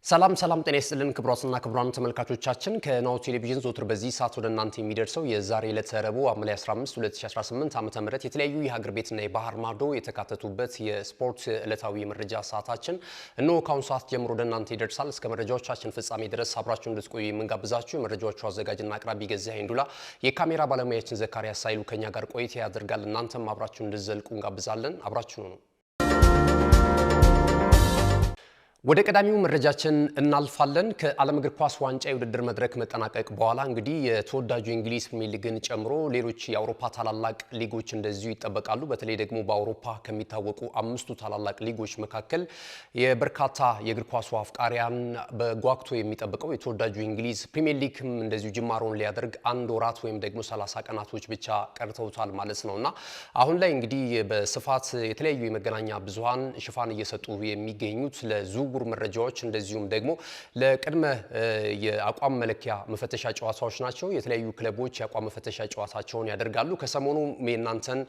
ሰላም ጤና ይስጥልን ክቡራትና ክቡራን ተመልካቾቻችን ከናሁ ቴሌቪዥን ዘወትር በዚህ ሰዓት ወደ እናንተ የሚደርሰው የዛሬ ዕለተ ረቡዕ ሐምሌ 15 2018 ዓ.ም የተለያዩ የሀገር ቤትና የባህር ማዶ የተካተቱበት የስፖርት ዕለታዊ መረጃ ሰዓታችን እነሆ ከአሁን ሰዓት ጀምሮ ወደ እናንተ ይደርሳል። እስከ መረጃዎቻችን ፍጻሜ ድረስ አብራችሁን እንድትቆዩ የምንጋብዛችሁ የመረጃዎቹ አዘጋጅና አቅራቢ ገዛኸኝ ዱላ፣ የካሜራ ባለሙያችን ዘካሪያስ ሳይሉ ከኛ ጋር ቆይታ ያደርጋል። እናንተም አብራችሁን እንድትዘልቁ እንጋብዛለን። አብራችሁን ነው። ወደ ቀዳሚው መረጃችን እናልፋለን። ከዓለም እግር ኳስ ዋንጫ የውድድር መድረክ መጠናቀቅ በኋላ እንግዲህ የተወዳጁ የእንግሊዝ ፕሪሚየር ሊግን ጨምሮ ሌሎች የአውሮፓ ታላላቅ ሊጎች እንደዚሁ ይጠበቃሉ። በተለይ ደግሞ በአውሮፓ ከሚታወቁ አምስቱ ታላላቅ ሊጎች መካከል የበርካታ የእግር ኳሱ አፍቃሪያን በጓግቶ የሚጠብቀው የተወዳጁ የእንግሊዝ ፕሪሚየር ሊግም እንደዚሁ ጅማሮን ሊያደርግ አንድ ወራት ወይም ደግሞ 30 ቀናቶች ብቻ ቀርተውታል ማለት ነውና አሁን ላይ እንግዲህ በስፋት የተለያዩ የመገናኛ ብዙሃን ሽፋን እየሰጡ የሚገኙት ለዙ መረጃዎች እንደዚሁም ደግሞ ለቅድመ የአቋም መለኪያ መፈተሻ ጨዋታዎች ናቸው። የተለያዩ ክለቦች የአቋም መፈተሻ ጨዋታቸውን ያደርጋሉ። ከሰሞኑ የእናንተን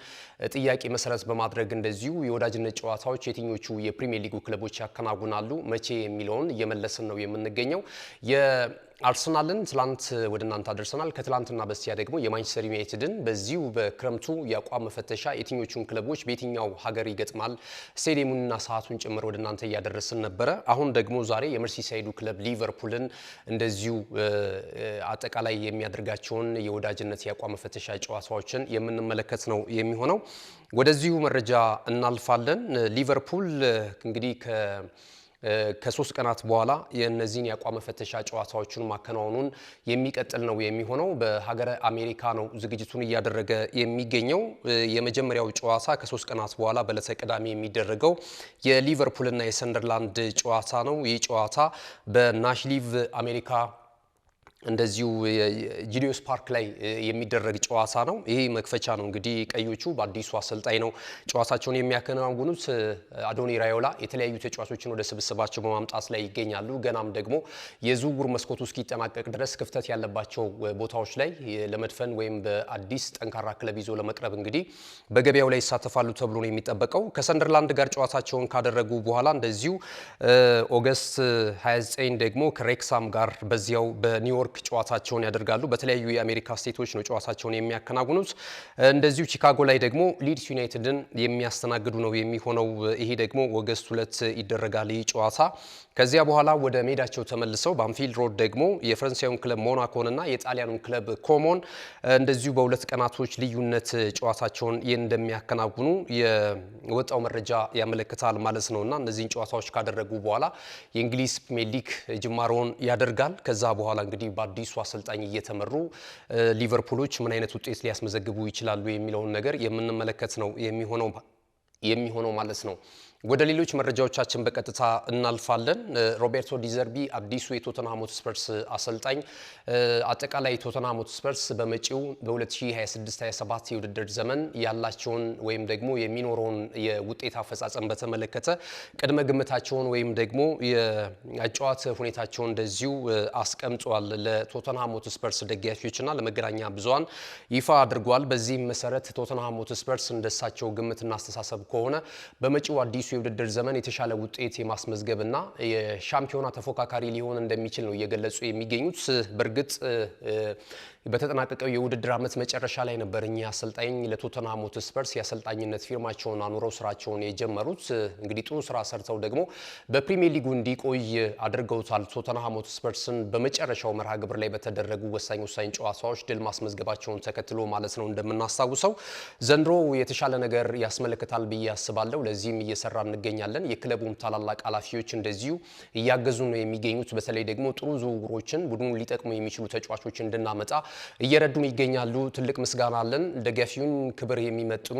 ጥያቄ መሰረት በማድረግ እንደዚሁ የወዳጅነት ጨዋታዎች የትኞቹ የፕሪሚየር ሊጉ ክለቦች ያከናውናሉ መቼ የሚለውን እየመለስን ነው የምንገኘው። አርሰናልን ትላንት ወደ እናንተ አደርሰናል። ከትላንትና በስቲያ ደግሞ የማንቸስተር ዩናይትድን በዚሁ በክረምቱ የአቋም መፈተሻ የትኞቹን ክለቦች በየትኛው ሀገር ይገጥማል ስቴዲየሙንና ሰዓቱን ጭምር ወደ እናንተ እያደረስን ነበረ። አሁን ደግሞ ዛሬ የመርሲሳይዱ ክለብ ሊቨርፑልን እንደዚሁ አጠቃላይ የሚያደርጋቸውን የወዳጅነት የአቋም መፈተሻ ጨዋታዎችን የምንመለከት ነው የሚሆነው። ወደዚሁ መረጃ እናልፋለን። ሊቨርፑል እንግዲህ ከሶስት ቀናት በኋላ የነዚህን የአቋም መፈተሻ ጨዋታዎችን ማከናወኑን የሚቀጥል ነው የሚሆነው። በሀገረ አሜሪካ ነው ዝግጅቱን እያደረገ የሚገኘው። የመጀመሪያው ጨዋታ ከሶስት ቀናት በኋላ በዕለተ ቅዳሜ የሚደረገው የሊቨርፑልና የሰንደርላንድ ጨዋታ ነው። ይህ ጨዋታ በናሽቪል አሜሪካ እንደዚሁ ጂኒዮስ ፓርክ ላይ የሚደረግ ጨዋታ ነው። ይሄ መክፈቻ ነው። እንግዲህ ቀዮቹ በአዲሱ አሰልጣኝ ነው ጨዋታቸውን የሚያከናውኑት። አዶኒ ራዮላ የተለያዩ ተጫዋቾችን ወደ ስብስባቸው በማምጣት ላይ ይገኛሉ። ገናም ደግሞ የዝውውር መስኮቱ እስኪጠናቀቅ ድረስ ክፍተት ያለባቸው ቦታዎች ላይ ለመድፈን ወይም በአዲስ ጠንካራ ክለብ ይዞ ለመቅረብ እንግዲህ በገበያው ላይ ይሳተፋሉ ተብሎ ነው የሚጠበቀው። ከሰንደርላንድ ጋር ጨዋታቸውን ካደረጉ በኋላ እንደዚሁ ኦገስት 29 ደግሞ ከሬክሳም ጋር በዚያው በኒውዮርክ ጨዋታቸውን ያደርጋሉ። በተለያዩ የአሜሪካ ስቴቶች ነው ጨዋታቸውን የሚያከናውኑት። እንደዚሁ ቺካጎ ላይ ደግሞ ሊድስ ዩናይትድን የሚያስተናግዱ ነው የሚሆነው። ይሄ ደግሞ ኦገስት 2 ይደረጋል ይህ ጨዋታ። ከዚያ በኋላ ወደ ሜዳቸው ተመልሰው በአንፊልድ ሮድ ደግሞ የፈረንሳዩን ክለብ ሞናኮንና የጣሊያኑን ክለብ ኮሞን እንደዚሁ በሁለት ቀናቶች ልዩነት ጨዋታቸውን እንደሚያከናውኑ የወጣው መረጃ ያመለክታል ማለት ነውና እነዚህን ጨዋታዎች ካደረጉ በኋላ የእንግሊዝ ፕሪሚየር ሊግ ጅማሮን ያደርጋል። ከዛ በኋላ እንግዲህ በአዲሱ አሰልጣኝ እየተመሩ ሊቨርፑሎች ምን አይነት ውጤት ሊያስመዘግቡ ይችላሉ የሚለውን ነገር የምንመለከት ነው የሚሆነው ማለት ነው። ወደ ሌሎች መረጃዎቻችን በቀጥታ እናልፋለን። ሮቤርቶ ዲዘርቢ አዲሱ የቶተንሃም ሆትስፐርስ አሰልጣኝ አጠቃላይ ቶተንሃም ሆትስፐርስ በመጪው በ2026-27 የውድድር ዘመን ያላቸውን ወይም ደግሞ የሚኖረውን የውጤት አፈጻጸም በተመለከተ ቅድመ ግምታቸውን ወይም ደግሞ የአጨዋወት ሁኔታቸውን እንደዚሁ አስቀምጧል። ለቶተንሃም ሆትስፐርስ ደጋፊዎችና ለመገናኛ ብዙሃን ይፋ አድርጓል። በዚህም መሰረት ቶተንሃም ሆትስፐርስ እንደሳቸው ግምትና አስተሳሰብ ከሆነ በመጪው አዲሱ የውድድር ዘመን የተሻለ ውጤት የማስመዝገብና የሻምፒዮና ተፎካካሪ ሊሆን እንደሚችል ነው እየገለጹ የሚገኙት። በእርግጥ በተጠናቀቀው የውድድር ዓመት መጨረሻ ላይ ነበር እኚህ አሰልጣኝ ለቶተንሃም ሆትስፐርስ የአሰልጣኝነት ፊርማቸውን አኑረው ስራቸውን የጀመሩት። እንግዲህ ጥሩ ስራ ሰርተው ደግሞ በፕሪሚየር ሊጉ እንዲቆይ አድርገውታል። ቶተንሃም ሆትስፐርስን በመጨረሻው መርሃ ግብር ላይ በተደረጉ ወሳኝ ጨዋታዎች ድል ማስመዝገባቸውን ተከትሎ ማለት ነው። እንደምናስታውሰው ዘንድሮ የተሻለ ነገር ያስመለክታል ብዬ አስባለሁ። ለዚህም እየሰራ እንገኛለን። የክለቡም ታላላቅ ኃላፊዎች እንደዚሁ እያገዙ ነው የሚገኙት። በተለይ ደግሞ ጥሩ ዝውውሮችን ቡድኑን ሊጠቅሙ የሚችሉ ተጫዋቾችን እንድናመጣ እየረዱን ይገኛሉ። ትልቅ ምስጋና አለን። ደጋፊውን ክብር የሚመጥኑ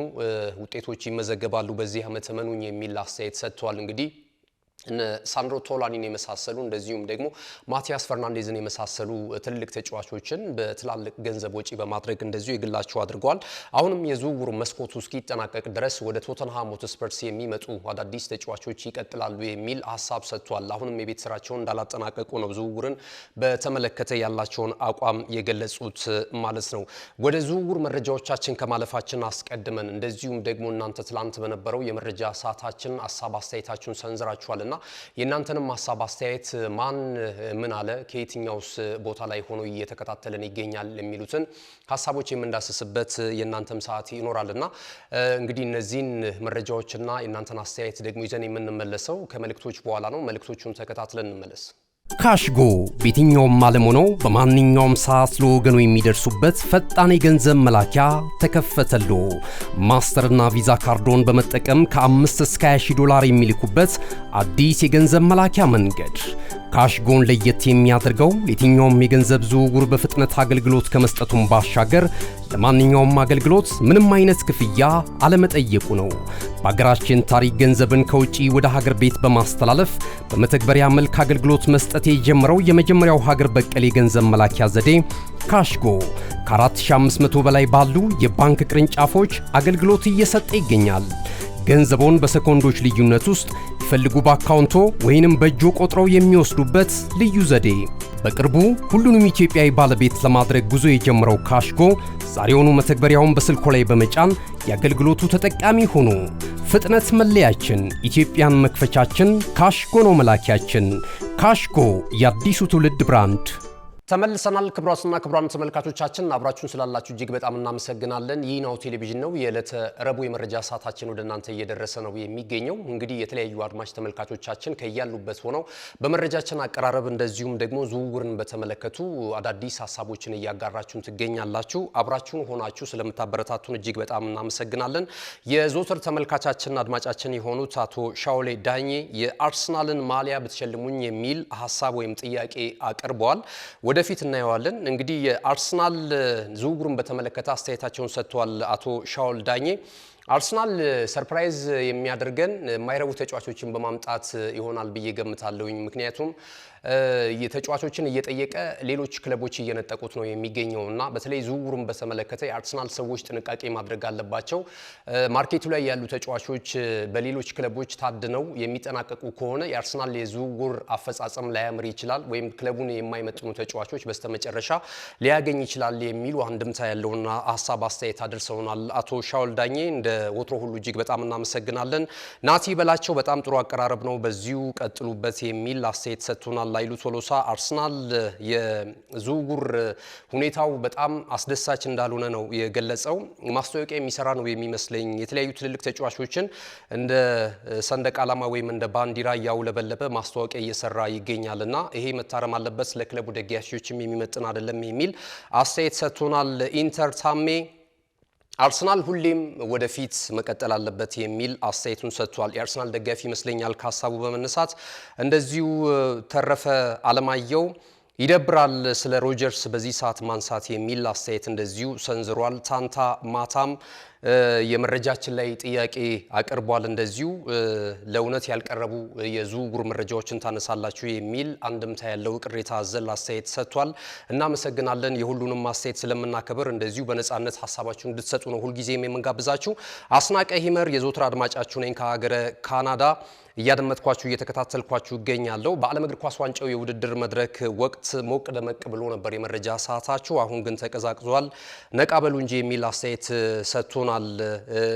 ውጤቶች ይመዘገባሉ በዚህ ዓመት መኑኝ የሚል አስተያየት ሰጥቷል። እንግዲህ ሳንድሮ ቶላኒን የመሳሰሉ እንደዚሁም ደግሞ ማቲያስ ፈርናንዴዝን የመሳሰሉ ትልልቅ ተጫዋቾችን በትላልቅ ገንዘብ ወጪ በማድረግ እንደዚሁ የግላቸው አድርገዋል። አሁንም የዝውውሩ መስኮቱ እስኪጠናቀቅ ድረስ ወደ ቶተንሃም ሆትስፐርስ የሚመጡ አዳዲስ ተጫዋቾች ይቀጥላሉ የሚል ሀሳብ ሰጥቷል። አሁንም የቤት ስራቸውን እንዳላጠናቀቁ ነው ዝውውርን በተመለከተ ያላቸውን አቋም የገለጹት ማለት ነው። ወደ ዝውውር መረጃዎቻችን ከማለፋችን አስቀድመን እንደዚሁም ደግሞ እናንተ ትላንት በነበረው የመረጃ ሰዓታችን ሀሳብ አስተያየታችሁን ሰንዝራችኋል። ይገኛልና የናንተንም ሐሳብ አስተያየት ማን ምን አለ ከየትኛውስ ቦታ ላይ ሆኖ እየተከታተለን ይገኛል የሚሉትን ሐሳቦች የምንዳስስበት የናንተም ሰዓት ይኖራልና እንግዲህ እነዚህን መረጃዎችና የናንተን አስተያየት ደግሞ ይዘን የምንመለሰው ከመልእክቶች በኋላ ነው። መልእክቶቹን ተከታትለን እንመለስ። ካሽጎ በየትኛውም ዓለም ሆነው በማንኛውም ሰዓት ለወገኑ የሚደርሱበት ፈጣን የገንዘብ መላኪያ ተከፈተሎ። ማስተርና ቪዛ ካርዶን በመጠቀም ከ5 እስከ 20 ዶላር የሚልኩበት አዲስ የገንዘብ መላኪያ መንገድ። ካሽጎን ለየት የሚያደርገው የትኛውም የገንዘብ ዝውውር በፍጥነት አገልግሎት ከመስጠቱም ባሻገር ለማንኛውም አገልግሎት ምንም አይነት ክፍያ አለመጠየቁ ነው። በአገራችን ታሪክ ገንዘብን ከውጪ ወደ ሀገር ቤት በማስተላለፍ በመተግበሪያ መልክ አገልግሎት መስጠት የጀመረው የመጀመሪያው ሀገር በቀል የገንዘብ መላኪያ ዘዴ ካሽጎ ከ4500 በላይ ባሉ የባንክ ቅርንጫፎች አገልግሎት እየሰጠ ይገኛል። ገንዘቦን በሰኮንዶች ልዩነት ውስጥ ይፈልጉ በአካውንቶ ወይንም በእጆ ቆጥረው የሚወስዱበት ልዩ ዘዴ። በቅርቡ ሁሉንም ኢትዮጵያዊ ባለቤት ለማድረግ ጉዞ የጀመረው ካሽጎ ዛሬውኑ መተግበሪያውን በስልኮ ላይ በመጫን የአገልግሎቱ ተጠቃሚ ሆኑ። ፍጥነት መለያችን፣ ኢትዮጵያን መክፈቻችን፣ ካሽጎ ነው መላኪያችን። ካሽጎ የአዲሱ ትውልድ ብራንድ። ተመልሰናል። ክብራትና ክብራን ተመልካቾቻችን አብራችሁን ስላላችሁ እጅግ በጣም እናመሰግናለን። ይህ ናሁ ቴሌቪዥን ነው። የዕለተ ረቡዕ የመረጃ ሰዓታችን ወደ እናንተ እየደረሰ ነው የሚገኘው። እንግዲህ የተለያዩ አድማጭ ተመልካቾቻችን ከያሉበት ሆነው በመረጃችን አቀራረብ እንደዚሁም ደግሞ ዝውውርን በተመለከቱ አዳዲስ ሐሳቦችን እያጋራችሁን ትገኛላችሁ። አብራችሁን ሆናችሁ ስለምታበረታቱን እጅግ በጣም እናመሰግናለን። የዞተር ተመልካቻችን አድማጫችን የሆኑት አቶ ሻውሌ ዳኜ የአርሰናልን ማሊያ ብትሸልሙኝ የሚል ሐሳብ ወይም ጥያቄ አቅርበዋል። ወደፊት እናየዋለን። እንግዲህ የአርሰናል ዝውውሩን በተመለከተ አስተያየታቸውን ሰጥተዋል አቶ ሻውል ዳኜ። አርሰናል ሰርፕራይዝ የሚያደርገን የማይረቡ ተጫዋቾችን በማምጣት ይሆናል ብዬ ገምታለሁኝ። ምክንያቱም የተጫዋቾችን እየጠየቀ ሌሎች ክለቦች እየነጠቁት ነው የሚገኘውና በተለይ ዝውውሩን በተመለከተ የአርሰናል ሰዎች ጥንቃቄ ማድረግ አለባቸው። ማርኬቱ ላይ ያሉ ተጫዋቾች በሌሎች ክለቦች ታድነው የሚጠናቀቁ ከሆነ የአርሰናል የዝውውር አፈጻጸም ላያምር ይችላል፣ ወይም ክለቡን የማይመጥኑ ተጫዋቾች በስተመጨረሻ ሊያገኝ ይችላል የሚሉ አንድምታ ያለውና ሐሳብ አስተያየት አድርሰውናል አቶ ሻውል ዳኜ። እንደ ወትሮ ሁሉ እጅግ በጣም እናመሰግናለን። ናቲ በላቸው በጣም ጥሩ አቀራረብ ነው፣ በዚሁ ቀጥሉበት የሚል አስተያየት ሰጥቶናል። ላይሉ ቶሎሳ አርሰናል የዝውውር ሁኔታው በጣም አስደሳች እንዳልሆነ ነው የገለጸው። ማስታወቂያ የሚሰራ ነው የሚመስለኝ። የተለያዩ ትልልቅ ተጫዋቾችን እንደ ሰንደቅ ዓላማ ወይም እንደ ባንዲራ እያውለበለበ ማስታወቂያ እየሰራ ይገኛልና ይሄ መታረም አለበት፣ ለክለቡ ደጋፊዎችም የሚመጥን አይደለም የሚል አስተያየት ሰጥቶናል። ኢንተር ታሜ አርሰናል ሁሌም ወደፊት መቀጠል አለበት የሚል አስተያየቱን ሰጥቷል። የአርሰናል ደጋፊ ይመስለኛል ከሀሳቡ በመነሳት እንደዚሁ ተረፈ አለማየሁ ይደብራል ስለ ሮጀርስ በዚህ ሰዓት ማንሳት የሚል አስተያየት እንደዚሁ ሰንዝሯል። ታንታ ማታም የመረጃችን ላይ ጥያቄ አቅርቧል። እንደዚሁ ለእውነት ያልቀረቡ የዝውውር መረጃዎችን ታነሳላችሁ የሚል አንድምታ ያለው ቅሬታ አዘል አስተያየት ሰጥቷል። እናመሰግናለን። የሁሉንም አስተያየት ስለምናከብር እንደዚሁ በነጻነት ሐሳባችሁን እንድትሰጡ ነው ሁልጊዜም የምንጋብዛችሁ። አስናቀ ሂመር የዘወትር አድማጫችሁ ነኝ ከሀገረ ካናዳ እያደመጥኳችሁ እየተከታተልኳችሁ ይገኛለሁ። በዓለም እግር ኳስ ዋንጫው የውድድር መድረክ ወቅት ሞቅ ደመቅ ብሎ ነበር የመረጃ ሰዓታችሁ፣ አሁን ግን ተቀዛቅዟል፣ ነቃ በሉ እንጂ የሚል አስተያየት ሰጥቶናል።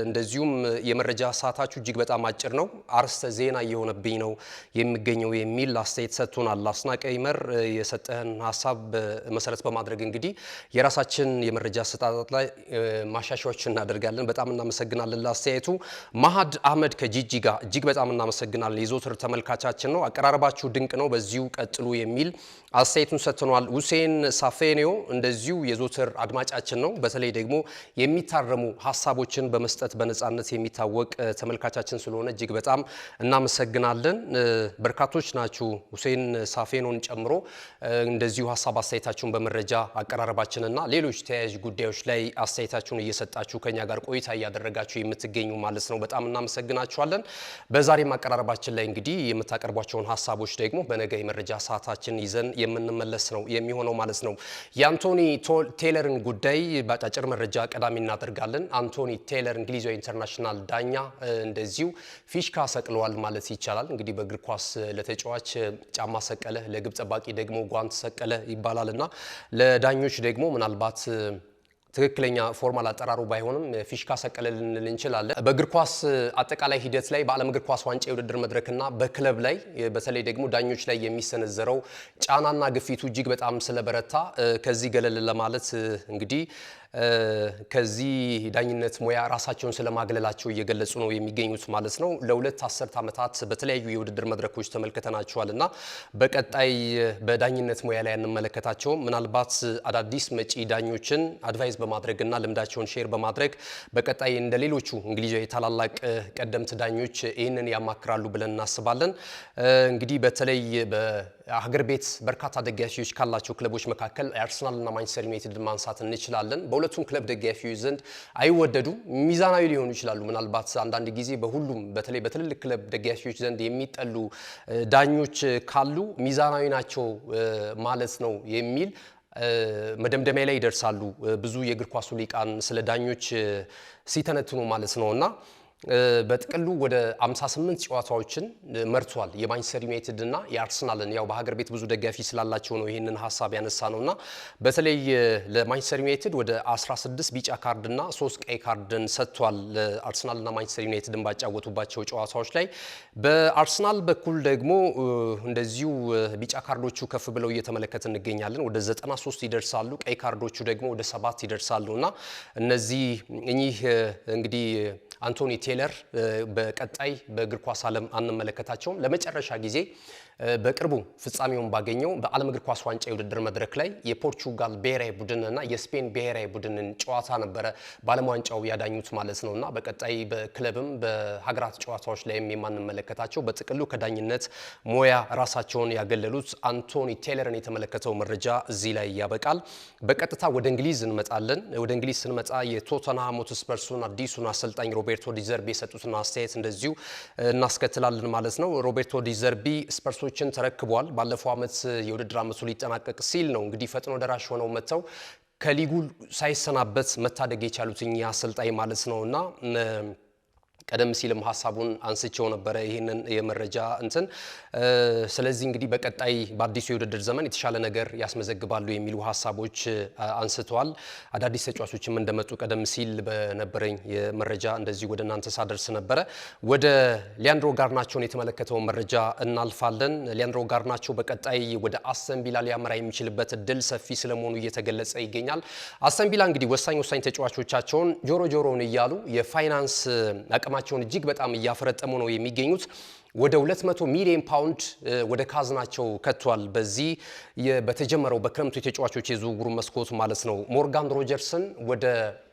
እንደዚሁም የመረጃ ሰዓታችሁ እጅግ በጣም አጭር ነው፣ አርዕስተ ዜና እየሆነብኝ ነው የሚገኘው የሚል አስተያየት ሰጥቶናል። አስናቀ ይመር የሰጠህን ሀሳብ መሰረት በማድረግ እንግዲህ የራሳችን የመረጃ አሰጣጥ ላይ ማሻሻያዎች እናደርጋለን። በጣም እናመሰግናለን ለአስተያየቱ። ማሃድ አህመድ ከጂጂጋ እጅግ በጣም እናመሰግናለን። የዞትር ተመልካቻችን ነው። አቀራረባችሁ ድንቅ ነው፣ በዚሁ ቀጥሉ የሚል አስተያየቱን ሰጥተናል። ሁሴን ሳፌኒዮ እንደዚሁ የዞትር አድማጫችን ነው። በተለይ ደግሞ የሚታረሙ ሐሳቦችን በመስጠት በነጻነት የሚታወቅ ተመልካቻችን ስለሆነ እጅግ በጣም እናመሰግናለን። በርካቶች ናችሁ ሁሴን ሳፌኖን ጨምሮ እንደዚሁ ሐሳብ አስተያየታችሁን በመረጃ አቀራረባችንና ሌሎች ተያያዥ ጉዳዮች ላይ አስተያየታችሁን እየሰጣችሁ ከኛ ጋር ቆይታ እያደረጋችሁ የምትገኙ ማለት ነው። በጣም እናመሰግናችኋለን። በዛሬም አቀራረባችን ላይ እንግዲህ የምታቀርቧቸውን ሐሳቦች ደግሞ በነገ የመረጃ ሰዓታችን ይዘን የምንመለስ ነው የሚሆነው ማለት ነው። የአንቶኒ ቴይለርን ጉዳይ በአጫጭር መረጃ ቀዳሚ እናደርጋለን። አንቶኒ ቴይለር እንግሊዛዊ ኢንተርናሽናል ዳኛ እንደዚሁ ፊሽካ ሰቅለዋል ማለት ይቻላል። እንግዲህ በእግር ኳስ ለተጫዋች ጫማ ሰቀለ፣ ለግብ ጠባቂ ደግሞ ጓንት ሰቀለ ይባላልና ለዳኞች ደግሞ ምናልባት ትክክለኛ ፎርማል አጠራሩ ባይሆንም ፊሽካ ሰቀለል ልንል እንችላለን። በእግር ኳስ አጠቃላይ ሂደት ላይ በዓለም እግር ኳስ ዋንጫ የውድድር መድረክና በክለብ ላይ በተለይ ደግሞ ዳኞች ላይ የሚሰነዘረው ጫናና ግፊቱ እጅግ በጣም ስለበረታ ከዚህ ገለል ለማለት እንግዲህ ከዚህ ዳኝነት ሙያ ራሳቸውን ስለማግለላቸው እየገለጹ ነው የሚገኙት ማለት ነው። ለሁለት አስርት ዓመታት በተለያዩ የውድድር መድረኮች ተመልክተናቸዋልና በቀጣይ በዳኝነት ሙያ ላይ እንመለከታቸው ምናልባት አዳዲስ መጪ ዳኞችን አድቫይስ በማድረግና ልምዳቸውን ሼር በማድረግ በቀጣይ እንደ ሌሎቹ እንግሊዛዊ ታላላቅ ቀደምት ዳኞች ይህንን ያማክራሉ ብለን እናስባለን። እንግዲህ በተለይ በሀገር ቤት በርካታ ደጋፊዎች ካላቸው ክለቦች መካከል አርሰናልና ማንቸስተር ዩናይትድ ማንሳት እንችላለን። በሁለቱም ክለብ ደጋፊዎች ዘንድ አይወደዱ ሚዛናዊ ሊሆኑ ይችላሉ። ምናልባት አንዳንድ ጊዜ በሁሉም በተለይ በትልልቅ ክለብ ደጋፊዎች ዘንድ የሚጠሉ ዳኞች ካሉ ሚዛናዊ ናቸው ማለት ነው የሚል መደምደሚያ ላይ ይደርሳሉ ብዙ የእግር ኳሱ ሊቃን ስለ ዳኞች ሲተነትኑ ማለት ነውና በጥቅሉ ወደ 58 ጨዋታዎችን መርቷል የማንቸስተር ዩናይትድ እና የአርሰናልን። ያው በሀገር ቤት ብዙ ደጋፊ ስላላቸው ነው ይሄንን ሐሳብ ያነሳ ነውና በተለይ ለማንቸስተር ዩናይትድ ወደ 16 ቢጫ ካርድና 3 ቀይ ካርድን ሰጥቷል አርሰናልና ማንቸስተር ዩናይትድን ባጫወቱባቸው ጨዋታዎች ላይ። በአርሰናል በኩል ደግሞ እንደዚሁ ቢጫ ካርዶቹ ከፍ ብለው እየተመለከተ እንገኛለን። ወደ 93 ይደርሳሉ። ቀይ ካርዶቹ ደግሞ ወደ 7 ይደርሳሉና እነዚህ እኚህ እንግዲህ አንቶኒ ቴይለር በቀጣይ በእግር ኳስ ዓለም አንመለከታቸውም። ለመጨረሻ ጊዜ በቅርቡ ፍጻሜውን ባገኘው በዓለም እግር ኳስ ዋንጫ የውድድር መድረክ ላይ የፖርቹጋል ብሔራዊ ቡድንና የስፔን ብሔራዊ ቡድንን ጨዋታ ነበረ በዓለም ዋንጫው ያዳኙት ማለት ነውና በቀጣይ በክለብም በሀገራት ጨዋታዎች ላይም የማንመለከታቸው በጥቅሉ ከዳኝነት ሙያ ራሳቸውን ያገለሉት አንቶኒ ቴይለርን የተመለከተው መረጃ እዚህ ላይ ያበቃል። በቀጥታ ወደ እንግሊዝ እንመጣለን። ወደ እንግሊዝ ስንመጣ የቶተንሃም ሆትስፐርሱን አዲሱን አሰልጣኝ ሮቤርቶ ዲዘርቢ የሰጡትን አስተያየት እንደዚሁ እናስከትላለን ማለት ነው። ሮቤርቶ ዲዘርቢ ስፐርሶችን ተረክቧል። ባለፈው ዓመት የውድድር ዓመቱ ሊጠናቀቅ ሲል ነው እንግዲህ ፈጥኖ ደራሽ ሆነው መጥተው ከሊጉ ሳይሰናበት መታደግ የቻሉት እኛ አሰልጣኝ ማለት ነውና ቀደም ሲልም ሐሳቡን አንስቼው ነበር ይሄንን የመረጃ እንትን ስለዚህ እንግዲህ በቀጣይ በአዲሱ የውድድር ዘመን የተሻለ ነገር ያስመዘግባሉ የሚሉ ሐሳቦች አንስተዋል። አዳዲስ ተጫዋቾችም እንደመጡ ቀደም ሲል በነበረኝ የመረጃ እንደዚህ ወደ እናንተ ሳደርስ ነበረ። ወደ ሊያንድሮ ጋርናቾን የተመለከተው መረጃ እናልፋለን። ሊያንድሮ ጋርናቾ በቀጣይ ወደ አስተን ቪላ ሊያመራ የሚችልበት እድል ሰፊ ስለመሆኑ እየተገለጸ ይገኛል። አስተን ቪላ እንግዲህ ወሳኝ ተጫዋቾቻቸውን ጆሮውን እያሉ የፋይናንስ አቅማቸውን እጅግ በጣም እያፈረጠሙ ነው የሚገኙት። ወደ 200 ሚሊዮን ፓውንድ ወደ ካዝናቸው ከቷል። በዚህ በተጀመረው በክረምቱ የተጫዋቾች የዝውውር መስኮት ማለት ነው። ሞርጋን ሮጀርስን ወደ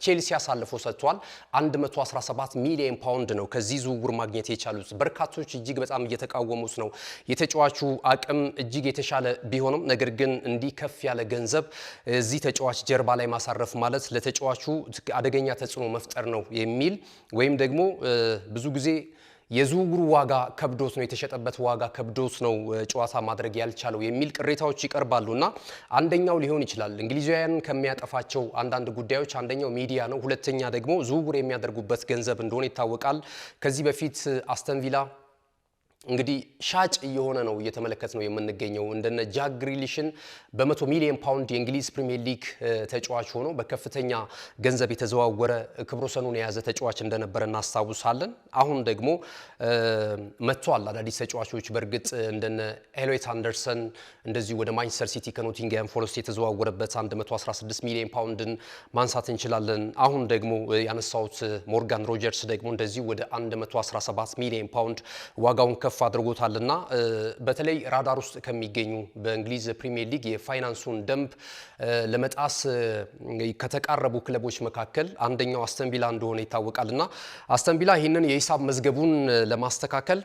ቼልሲ አሳልፎ ሰጥቷል። 117 ሚሊዮን ፓውንድ ነው ከዚህ ዝውውር ማግኘት የቻሉት። በርካቶች እጅግ በጣም እየተቃወሙት ነው። የተጫዋቹ አቅም እጅግ የተሻለ ቢሆንም ነገር ግን እንዲህ ከፍ ያለ ገንዘብ እዚህ ተጫዋች ጀርባ ላይ ማሳረፍ ማለት ለተጫዋቹ አደገኛ ተጽዕኖ መፍጠር ነው የሚል ወይም ደግሞ ብዙ ጊዜ የዝውውሩ ዋጋ ከብዶት ነው የተሸጠበት ዋጋ ከብዶት ነው ጨዋታ ማድረግ ያልቻለው የሚል ቅሬታዎች ይቀርባሉና አንደኛው ሊሆን ይችላል እንግሊዛውያን ከሚያጠፋቸው አንዳንድ ጉዳዮች አንደኛው ሚዲያ ነው። ሁለተኛ ደግሞ ዝውውር የሚያደርጉበት ገንዘብ እንደሆነ ይታወቃል። ከዚህ በፊት አስተን ቪላ እንግዲህ ሻጭ እየሆነ ነው እየተመለከት ነው የምንገኘው። እንደነ ጃክ ግሪሊሽን በ100 ሚሊዮን ፓውንድ የእንግሊዝ ፕሪሚየር ሊግ ተጫዋች ሆኖ በከፍተኛ ገንዘብ የተዘዋወረ ክብረ ወሰኑን የያዘ ተጫዋች እንደነበረ እናስታውሳለን። አሁን ደግሞ መጥቷል አዳዲስ ተጫዋቾች። በእርግጥ እንደነ ኤሎይት አንደርሰን እንደዚህ ወደ ማንቸስተር ሲቲ ከኖቲንግሃም ፎረስት የተዘዋወረበት 116 ሚሊዮን ፓውንድን ማንሳት እንችላለን። አሁን ደግሞ ያነሳውት ሞርጋን ሮጀርስ ደግሞ እንደዚህ ወደ 117 ሚሊዮን ፓውንድ ዋጋውን ከፍ አድርጎታልና በተለይ ራዳር ውስጥ ከሚገኙ በእንግሊዝ ፕሪሚየር ሊግ የፋይናንሱን ደንብ ለመጣስ ከተቃረቡ ክለቦች መካከል አንደኛው አስተን ቪላ እንደሆነ ይታወቃልና አስተን ቪላ ይህንን የሂሳብ መዝገቡን ለማስተካከል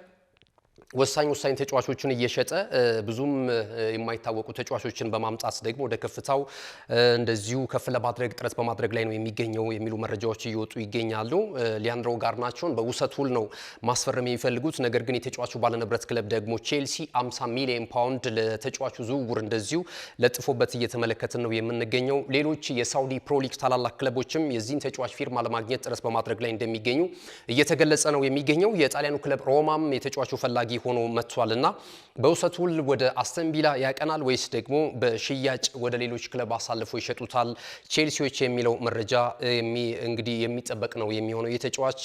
ወሳኝ ተጫዋቾችን እየሸጠ ብዙም የማይታወቁ ተጫዋቾችን በማምጣት ደግሞ ወደ ከፍታው እንደዚሁ ከፍ ለማድረግ ጥረት በማድረግ ላይ ነው የሚገኘው የሚሉ መረጃዎች እየወጡ ይገኛሉ። ሊያንድሮ ጋርናቾን በውሰት ውል ነው ማስፈረም የሚፈልጉት። ነገር ግን የተጫዋቹ ባለንብረት ክለብ ደግሞ ቼልሲ 50 ሚሊዮን ፓውንድ ለተጫዋቹ ዝውውር እንደዚሁ ለጥፎበት እየተመለከትን ነው የምንገኘው። ሌሎች የሳውዲ ፕሮ ሊግ ታላላቅ ክለቦችም የዚህን ተጫዋች ፊርማ ለማግኘት ጥረት በማድረግ ላይ እንደሚገኙ እየተገለጸ ነው የሚገኘው። የጣሊያኑ ክለብ ሮማም የተጫዋቹ ፈላጊ ፈላጊ ሆኖ መጥቷልና በውሰት ውል ወደ አስተን ቪላ ያቀናል ወይስ ደግሞ በሽያጭ ወደ ሌሎች ክለብ አሳልፎ ይሸጡታል ቼልሲዎች የሚለው መረጃ እንግዲህ የሚጠበቅ ነው የሚሆነው። የተጫዋች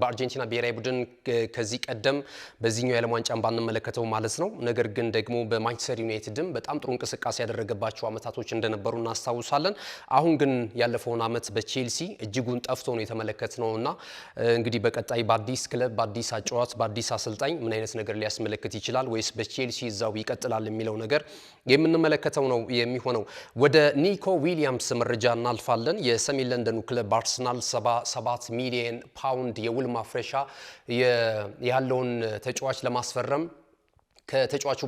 በአርጀንቲና ብሔራዊ ቡድን ከዚህ ቀደም በዚህኛው የዓለም ዋንጫን ባንመለከተው ማለት ነው፣ ነገር ግን ደግሞ በማንቸስተር ዩናይትድም በጣም ጥሩ እንቅስቃሴ ያደረገባቸው አመታቶች እንደነበሩ እናስታውሳለን። አሁን ግን ያለፈውን አመት በቼልሲ እጅጉን ጠፍቶ ነው የተመለከትነውና እንግዲህ በቀጣይ በአዲስ ክለብ በአዲስ አጫዋች በአዲስ አሰልጣኝ ምን አይነት ነገር ሊያስመለክት ይችላል ወይስ በቼልሲ እዛው ይቀጥላል የሚለው ነገር የምንመለከተው ነው የሚሆነው። ወደ ኒኮ ዊሊያምስ መረጃ እናልፋለን። የሰሜን ለንደኑ ክለብ አርሰናል 77 ሚሊዮን ፓውንድ የውል ማፍረሻ ያለውን ተጫዋች ለማስፈረም ከተጫዋቹ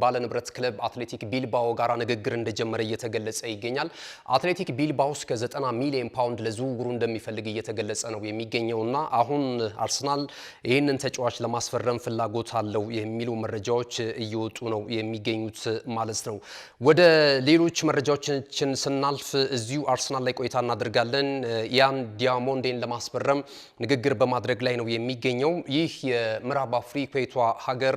ባለንብረት ክለብ አትሌቲክ ቢልባኦ ጋር ንግግር እንደጀመረ እየተገለጸ ይገኛል። አትሌቲክ ቢልባኦ እስከ 90 ሚሊዮን ፓውንድ ለዝውውሩ እንደሚፈልግ እየተገለጸ ነው የሚገኘውና አሁን አርሰናል ይህንን ተጫዋች ለማስፈረም ፍላጎት አለው የሚሉ መረጃዎች እየወጡ ነው የሚገኙት ማለት ነው። ወደ ሌሎች መረጃዎችን ስናልፍ እዚሁ አርሰናል ላይ ቆይታ እናደርጋለን። ያን ዲያሞንዴን ለማስፈረም ንግግር በማድረግ ላይ ነው የሚገኘው። ይህ የምዕራብ አፍሪካዊቷ ሀገር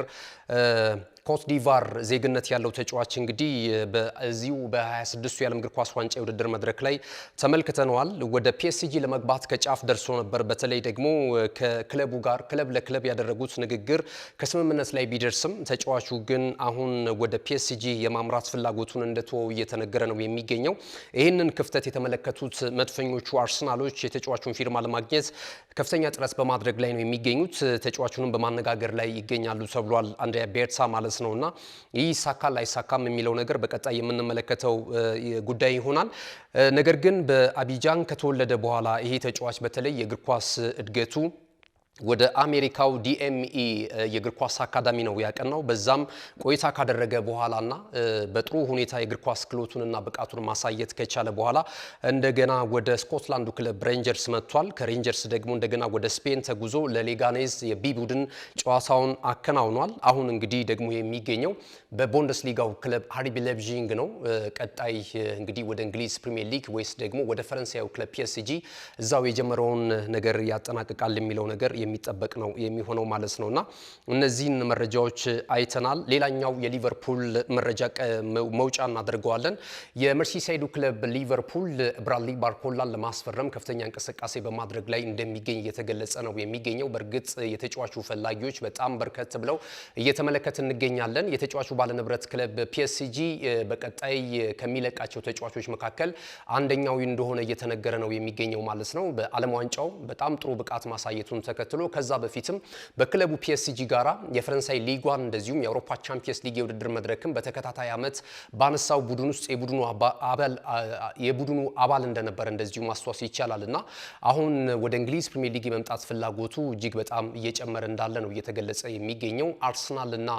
ኮት ዲቫር ዜግነት ያለው ተጫዋች እንግዲህ በዚሁ በ26ቱ የዓለም እግር ኳስ ዋንጫ የውድድር መድረክ ላይ ተመልክተነዋል። ወደ ፒኤስጂ ለመግባት ከጫፍ ደርሶ ነበር። በተለይ ደግሞ ከክለቡ ጋር ክለብ ለክለብ ያደረጉት ንግግር ከስምምነት ላይ ቢደርስም ተጫዋቹ ግን አሁን ወደ ፒኤስጂ የማምራት ፍላጎቱን እንደተወው እየተነገረ ነው የሚገኘው። ይህንን ክፍተት የተመለከቱት መድፈኞቹ አርሰናሎች የተጫዋቹን ፊርማ ለማግኘት ከፍተኛ ጥረት በማድረግ ላይ ነው የሚገኙት። ተጫዋቹንም በማነጋገር ላይ ይገኛሉ ተብሏል። አንድሪያ ቤርሳ ማለት ነውና ይህ ይሳካል አይሳካም የሚለው ነገር በቀጣይ የምንመለከተው ጉዳይ ይሆናል። ነገር ግን በአቢጃን ከተወለደ በኋላ ይሄ ተጫዋች በተለይ የእግር ኳስ እድገቱ ወደ አሜሪካው ዲኤምኢ የእግር ኳስ አካዳሚ ነው ያቀናው። በዛም ቆይታ ካደረገ በኋላና በጥሩ ሁኔታ የእግር ኳስ ክሎቱንና ብቃቱን ማሳየት ከቻለ በኋላ እንደገና ወደ ስኮትላንዱ ክለብ ሬንጀርስ መጥቷል። ከሬንጀርስ ደግሞ እንደገና ወደ ስፔን ተጉዞ ለሌጋኔዝ የቢ ቡድን ጨዋታውን አከናውኗል። አሁን እንግዲህ ደግሞ የሚገኘው በቡንደስሊጋው ክለብ አርቢ ላይፕዚግ ነው። ቀጣይ እንግዲህ ወደ እንግሊዝ ፕሪሚየር ሊግ ወይስ ደግሞ ወደ ፈረንሳዩ ክለብ ፒኤስጂ እዛው የጀመረውን ነገር ያጠናቅቃል የሚለው ነገር የሚጠበቅ ነው የሚሆነው ማለት ነውና እነዚህን መረጃዎች አይተናል። ሌላኛው የሊቨርፑል መረጃ መውጫ እናደርገዋለን። የመርሲሳይዱ ክለብ ሊቨርፑል ብራድሊ ባርኮላን ለማስፈረም ከፍተኛ እንቅስቃሴ በማድረግ ላይ እንደሚገኝ እየተገለጸ ነው የሚገኘው። በእርግጥ የተጫዋቹ ፈላጊዎች በጣም በርከት ብለው እየተመለከት እንገኛለን። የተጫዋቹ ባለንብረት ክለብ ፒኤስጂ በቀጣይ ከሚለቃቸው ተጫዋቾች መካከል አንደኛው እንደሆነ እየተነገረ ነው የሚገኘው ማለት ነው። በዓለም ዋንጫው በጣም ጥሩ ብቃት ማሳየቱን ተከትሎ ከዛ በፊትም በክለቡ ፒኤስጂ ጋራ የፈረንሳይ ሊጓን እንደዚሁም የአውሮፓ ቻምፒየንስ ሊግ የውድድር መድረክም በተከታታይ ዓመት ባነሳው ቡድን ውስጥ የቡድኑ አባል እንደነበር እንደዚሁ ማስተዋስ ይቻላልና አሁን ወደ እንግሊዝ ፕሪሚየር ሊግ የመምጣት ፍላጎቱ እጅግ በጣም እየጨመረ እንዳለ ነው እየተገለጸ የሚገኘው። አርሰናልና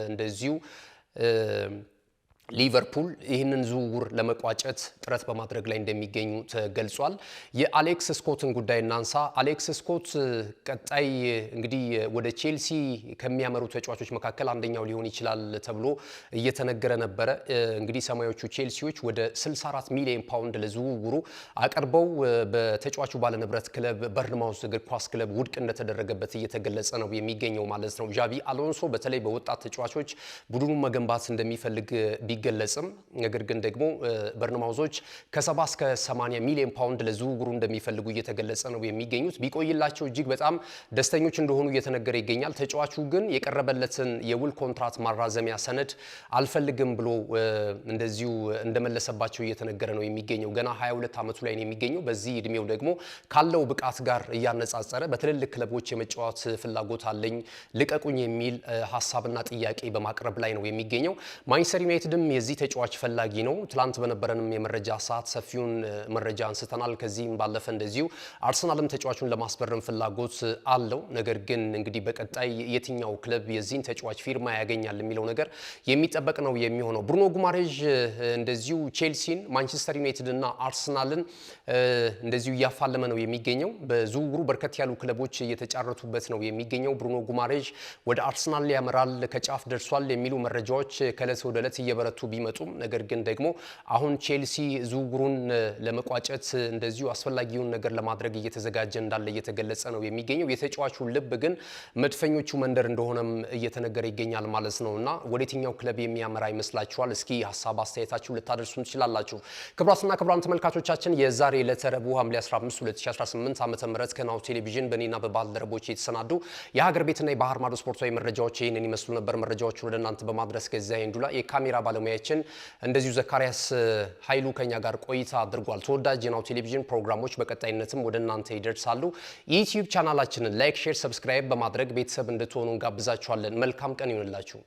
እንደዚሁ ሊቨርፑል ይህንን ዝውውር ለመቋጨት ጥረት በማድረግ ላይ እንደሚገኙ ተገልጿል። የአሌክስ ስኮትን ጉዳይ እናንሳ። አሌክስ ስኮት ቀጣይ እንግዲህ ወደ ቼልሲ ከሚያመሩ ተጫዋቾች መካከል አንደኛው ሊሆን ይችላል ተብሎ እየተነገረ ነበረ። እንግዲህ ሰማያዊዎቹ ቼልሲዎች ወደ 64 ሚሊዮን ፓውንድ ለዝውውሩ አቀርበው በተጫዋቹ ባለንብረት ክለብ በርንማውዝ እግር ኳስ ክለብ ውድቅ እንደተደረገበት እየተገለጸ ነው የሚገኘው ማለት ነው። ዣቢ አሎንሶ በተለይ በወጣት ተጫዋቾች ቡድኑን መገንባት እንደሚፈልግ ቢገለጽም ነገር ግን ደግሞ በርንማውዞች ከ70 እስከ 80 ሚሊዮን ፓውንድ ለዝውውሩ እንደሚፈልጉ እየተገለጸ ነው የሚገኙት። ቢቆይላቸው እጅግ በጣም ደስተኞች እንደሆኑ እየተነገረ ይገኛል። ተጫዋቹ ግን የቀረበለትን የውል ኮንትራት ማራዘሚያ ሰነድ አልፈልግም ብሎ እንደዚሁ እንደመለሰባቸው እየተነገረ ነው የሚገኘው። ገና 22 ዓመቱ ላይ ነው የሚገኘው። በዚህ እድሜው ደግሞ ካለው ብቃት ጋር እያነጻጸረ በትልልቅ ክለቦች የመጫወት ፍላጎት አለኝ ልቀቁኝ የሚል ሐሳብና ጥያቄ በማቅረብ ላይ ነው የሚገኘው። ማንቸስተር ዩናይትድ የዚህ ተጫዋች ፈላጊ ነው። ትላንት በነበረንም የመረጃ ሰዓት ሰፊውን መረጃ አንስተናል። ከዚህም ባለፈ እንደዚሁ አርሰናልም ተጫዋቹን ለማስፈረም ፍላጎት አለው። ነገር ግን እንግዲህ በቀጣይ የትኛው ክለብ የዚህን ተጫዋች ፊርማ ያገኛል የሚለው ነገር የሚጠበቅ ነው የሚሆነው። ብሩኖ ጉማሬዥ እንደዚሁ ቼልሲን፣ ማንቸስተር ዩናይትድ እና አርሰናልን እንደዚሁ እያፋለመ ነው የሚገኘው። በዝውውሩ በርከት ያሉ ክለቦች እየተጫረቱበት ነው የሚገኘው። ብሩኖ ጉማሬዥ ወደ አርሰናል ያመራል፣ ከጫፍ ደርሷል የሚሉ መረጃዎች ከዕለት ወደ ዕለት እየበረቱ እየተመቱ ቢመጡም ነገር ግን ደግሞ አሁን ቼልሲ ዝውውሩን ለመቋጨት እንደዚሁ አስፈላጊውን ነገር ለማድረግ እየተዘጋጀ እንዳለ እየተገለጸ ነው የሚገኘው። የተጫዋቹ ልብ ግን መድፈኞቹ መንደር እንደሆነም እየተነገረ ይገኛል ማለት ነውና ወደ የትኛው ክለብ የሚያመራ ይመስላችኋል? እስኪ ሐሳብ አስተያየታችሁ ልታደርሱን ትችላላችሁ። ክቡራትና ክቡራን ተመልካቾቻችን የዛሬ ዕለተ ረቡዕ ሐምሌ 15 2018 ዓ.ም ከናሁ ቴሌቪዥን በእኔና በባልደረቦቼ የተሰናዱ የሀገር ቤትና የባህር ማዶ ስፖርታዊ መረጃዎች ይህንን ይመስሉ ነበር። መረጃዎቹን ወደ እናንተ በማድረስ ገዛኸኝ ዱላ፣ የካሜራ ባለሙያችን እንደዚሁ ዘካሪያስ ኃይሉ ከኛ ጋር ቆይታ አድርጓል። ተወዳጅ የናሁ ቴሌቪዥን ፕሮግራሞች በቀጣይነትም ወደ እናንተ ይደርሳሉ። ዩቲዩብ ቻናላችንን ላይክ፣ ሼር፣ ሰብስክራይብ በማድረግ ቤተሰብ እንድትሆኑ እንጋብዛችኋለን። መልካም ቀን ይሁንላችሁ።